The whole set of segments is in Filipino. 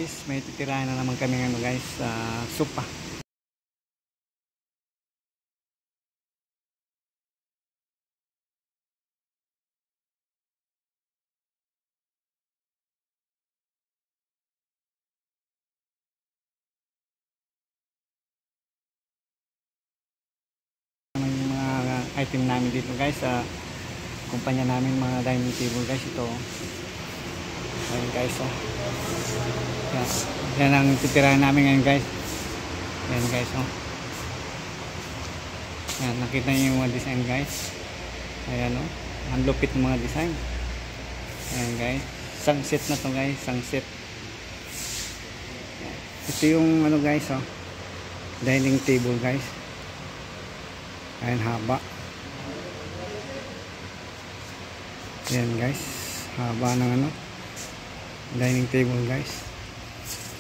guys, may titirahan na naman kami ano guys, sopa. Yung mga item namin dito guys, kumpanya namin mga dining table guys, ito. Ayan guys, yan ang titirahan namin ngayon guys. Ayan guys, yan, nakita niyo yung mga design guys. Ayan ang lupit ng mga design. Ayan guys, sunset na to guys, sunset. Ito yung ano guys, dining table guys. Ayan, haba. Ayan guys, haba ng dining table guys.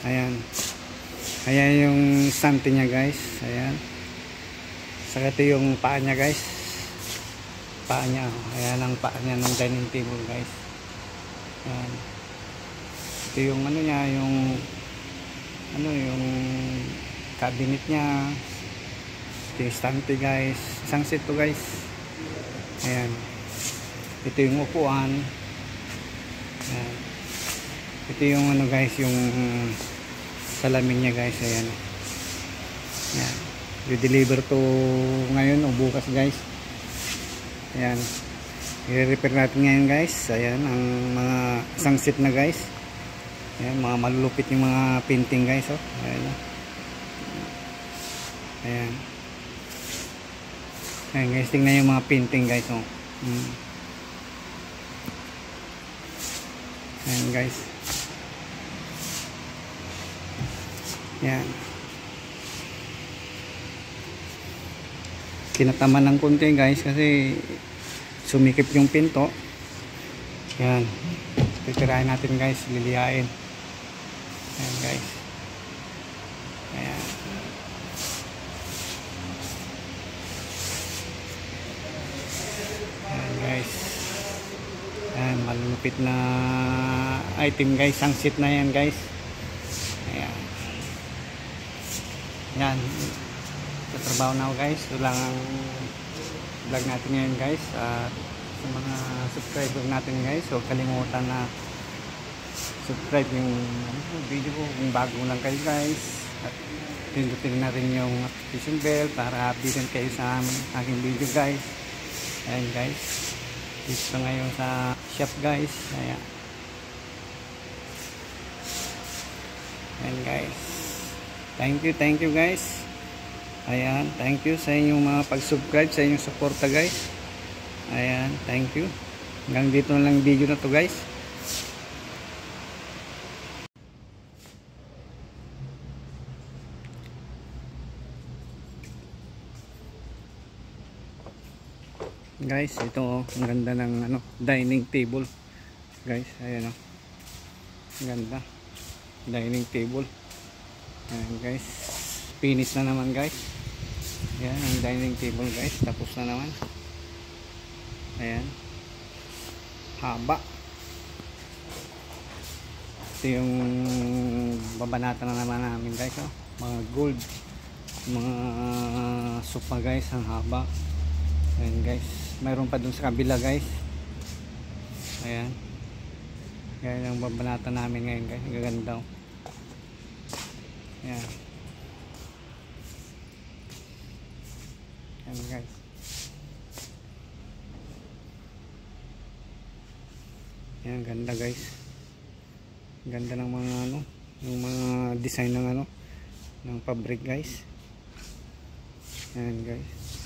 Ayan, ayan yung sante nya guys. Ayan, saka ito yung paa nya guys, paa nya. Ayan ang paa nya ng dining table guys. Ayan, ito yung ano nya, yung cabinet nya. Ito yung stante guys, isang set to guys. Ayan, ito yung upuan. Ayan, ito yung ano guys, yung salamin nya guys. Ayan, ayan, i-deliver to ngayon o bukas guys. Ayan, i-repair natin ngayon guys. Ayan ang mga isang set na guys. Ayan, mga malulupit yung mga painting guys. Ayan, ayan, ayan guys, tingnan yung mga painting guys. Ayan guys. Yan, kinataman ng konti guys kasi sumikip yung pinto. Yan, titirahin natin guys, lilihain. Ayan guys. Ayan, ayan guys. Ayan, malulupit na item guys, ang seat na yan guys. Ayan, yan, tatrabaho na ako guys. Ito lang ang vlog natin ngayon guys. Sa mga subscriber natin guys, huwag kalimutan na subscribe yung video ko kung bago lang kayo guys, at pindutin na rin yung notification bell para update kayo sa aking video guys. Ayan guys, dito ngayon sa shop guys. Ayan, ayan guys, thank you guys. Ayan, thank you sa inyong mga pag-subscribe, sa inyong suporta guys. Ayan, thank you. Hanggang dito na lang video na to guys. Guys, ito ang ganda ng dining table guys. Ayan ang ganda dining table. Ayan guys, finish na naman guys. Ayan ang dining table guys, tapos na naman. Ayan, haba. Ito yung babanata na naman namin guys, mga gold, mga sofa guys, ang haba. Ayan guys, mayroon pa dun sa kabila guys. Ayan, yan ang babanata namin ngayon guys, gaganda. Ayan, ayan guys. Ayan, ganda guys. Ganda ng mga yung mga design ng ng fabric guys. Ayan guys.